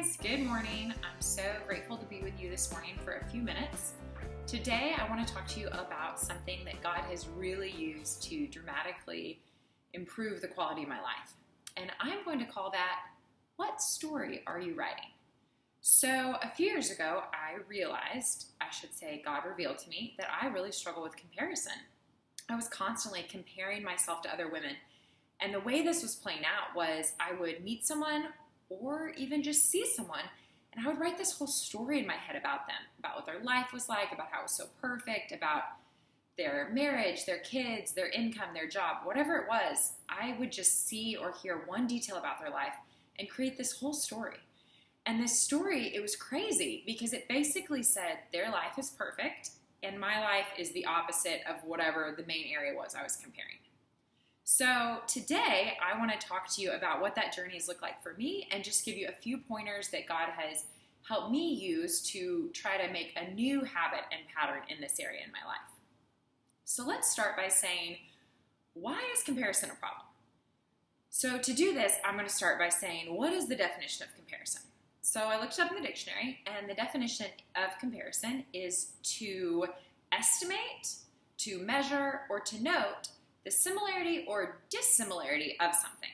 guys, good morning. I'm so grateful to be with you this morning for a few minutes. Today I want to talk to you about something that God has really used to dramatically improve the quality of my life. And I'm going to call that, what story are you writing? So a few years ago, God revealed to me that I really struggle with comparison. I was constantly comparing myself to other women. And the way this was playing out was I would meet someone or even just see someone, and I would write this whole story in my head about them, about what their life was like, about how it was so perfect, about their marriage, their kids, their income, their job, whatever it was. I would just see or hear one detail about their life and create this whole story. And this story, it was crazy because it basically said their life is perfect and my life is the opposite of whatever the main area was I was comparing. So today I want to talk to you about what that journey has looked like for me and just give you a few pointers that God has helped me use to try to make a new habit and pattern in this area in my life. So let's start by saying, why is comparison a problem? So to do this, I'm going to start by saying, what is the definition of comparison? So I looked it up in the dictionary, and the definition of comparison is to estimate, to measure, or to note the similarity or dissimilarity of something.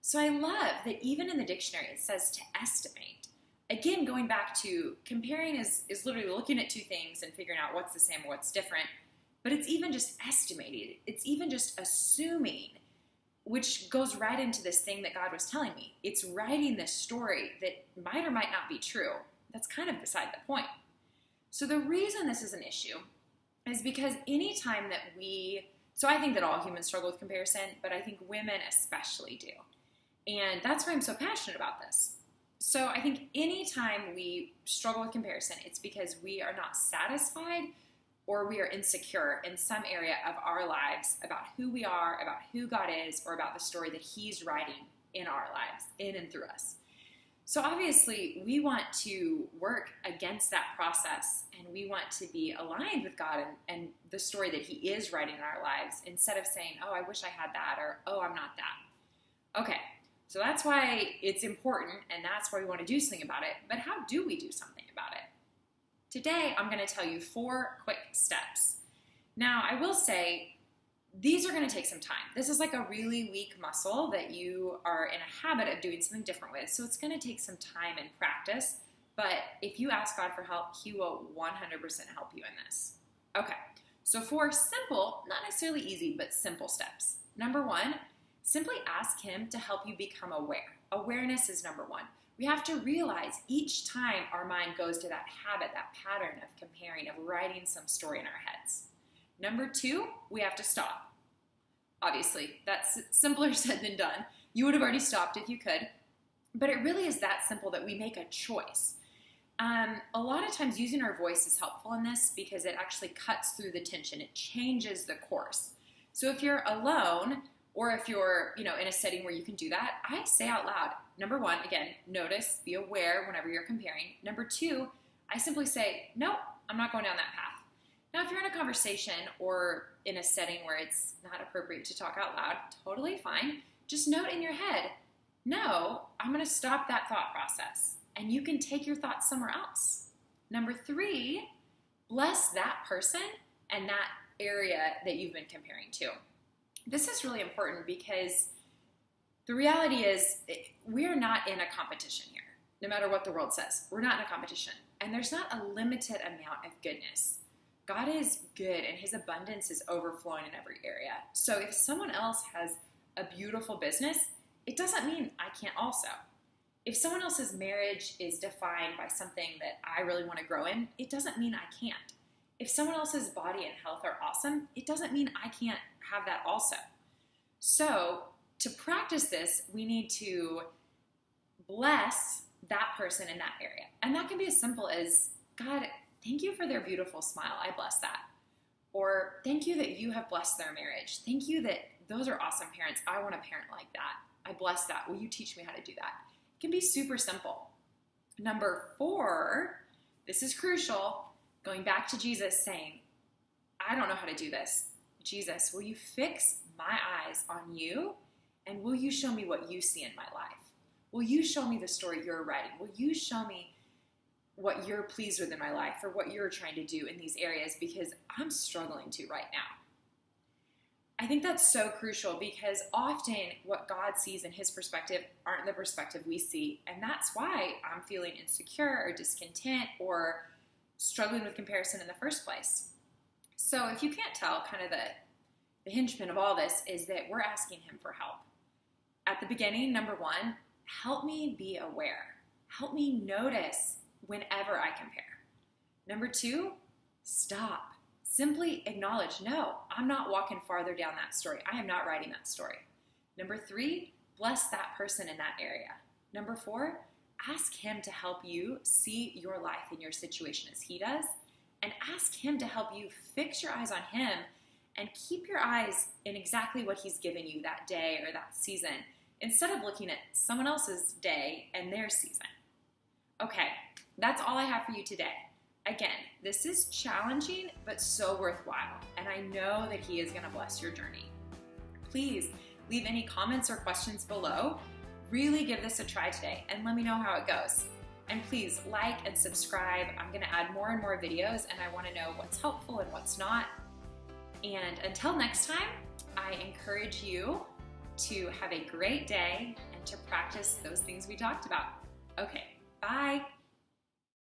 So I love that even in the dictionary it says to estimate. Again, going back to comparing is literally looking at two things and figuring out what's the same or what's different, but it's even just estimating. It's even just assuming, which goes right into this thing that God was telling me. It's writing this story that might or might not be true. That's kind of beside the point. So the reason this is an issue is because anytime that so I think that all humans struggle with comparison, but I think women especially do. And that's why I'm so passionate about this. So I think anytime we struggle with comparison, it's because we are not satisfied or we are insecure in some area of our lives about who we are, about who God is, or about the story that He's writing in our lives, in and through us. So obviously, we want to work against that process, and we want to be aligned with God and the story that He is writing in our lives, instead of saying, oh, I wish I had that, or oh, I'm not that. Okay, so that's why it's important, and that's why we want to do something about it. But how do we do something about it? Today, I'm going to tell you 4 quick steps. Now, I will say, these are going to take some time. This is like a really weak muscle that you are in a habit of doing something different with. So it's going to take some time and practice. But if you ask God for help, He will 100% help you in this. Okay, so 4 simple, not necessarily easy, but simple steps. Number 1, simply ask Him to help you become aware. Awareness is number 1. We have to realize each time our mind goes to that habit, that pattern of comparing, of writing some story in our heads. Number 2, we have to stop. Obviously, that's simpler said than done. You would have already stopped if you could, but it really is that simple that we make a choice. A lot of times using our voice is helpful in this because it actually cuts through the tension. It changes the course. So if you're alone or if you're, in a setting where you can do that, I say out loud, number 1, again, notice, be aware whenever you're comparing. Number 2, I simply say, no, I'm not going down that path. Now, if you're in a conversation or in a setting where it's not appropriate to talk out loud, totally fine. Just note in your head, no, I'm going to stop that thought process. And you can take your thoughts somewhere else. Number 3, bless that person and that area that you've been comparing to. This is really important because the reality is we're not in a competition here, no matter what the world says. We're not in a competition. And there's not a limited amount of goodness. God is good and His abundance is overflowing in every area. So if someone else has a beautiful business, it doesn't mean I can't also. If someone else's marriage is defined by something that I really want to grow in, it doesn't mean I can't. If someone else's body and health are awesome, it doesn't mean I can't have that also. So to practice this, we need to bless that person in that area. And that can be as simple as, God, thank you for their beautiful smile. I bless that. Or thank you that you have blessed their marriage. Thank you that those are awesome parents. I want a parent like that. I bless that. Will you teach me how to do that? It can be super simple. Number 4, this is crucial, going back to Jesus saying, I don't know how to do this. Jesus, will you fix my eyes on you? And will you show me what you see in my life? Will you show me the story you're writing? Will you show me what you're pleased with in my life or what you're trying to do in these areas, because I'm struggling to right now. I think that's so crucial, because often what God sees in his perspective aren't the perspective we see. And that's why I'm feeling insecure or discontent or struggling with comparison in the first place. So if you can't tell, kind of the hingepin of all this is that we're asking him for help. At the beginning, number one, help me be aware. Help me notice whenever I compare. Number two, stop. Simply acknowledge, no, I'm not walking farther down that story. I am not writing that story. Number three, bless that person in that area. Number four, ask him to help you see your life and your situation as he does, and ask him to help you fix your eyes on him and keep your eyes in exactly what he's given you that day or that season, instead of looking at someone else's day and their season. Okay, that's all I have for you today. Again, this is challenging, but so worthwhile, and I know that he is going to bless your journey. Please leave any comments or questions below. Really give this a try today, and let me know how it goes. And please like and subscribe. I'm going to add more and more videos, and I want to know what's helpful and what's not. And until next time, I encourage you to have a great day and to practice those things we talked about. Okay, bye.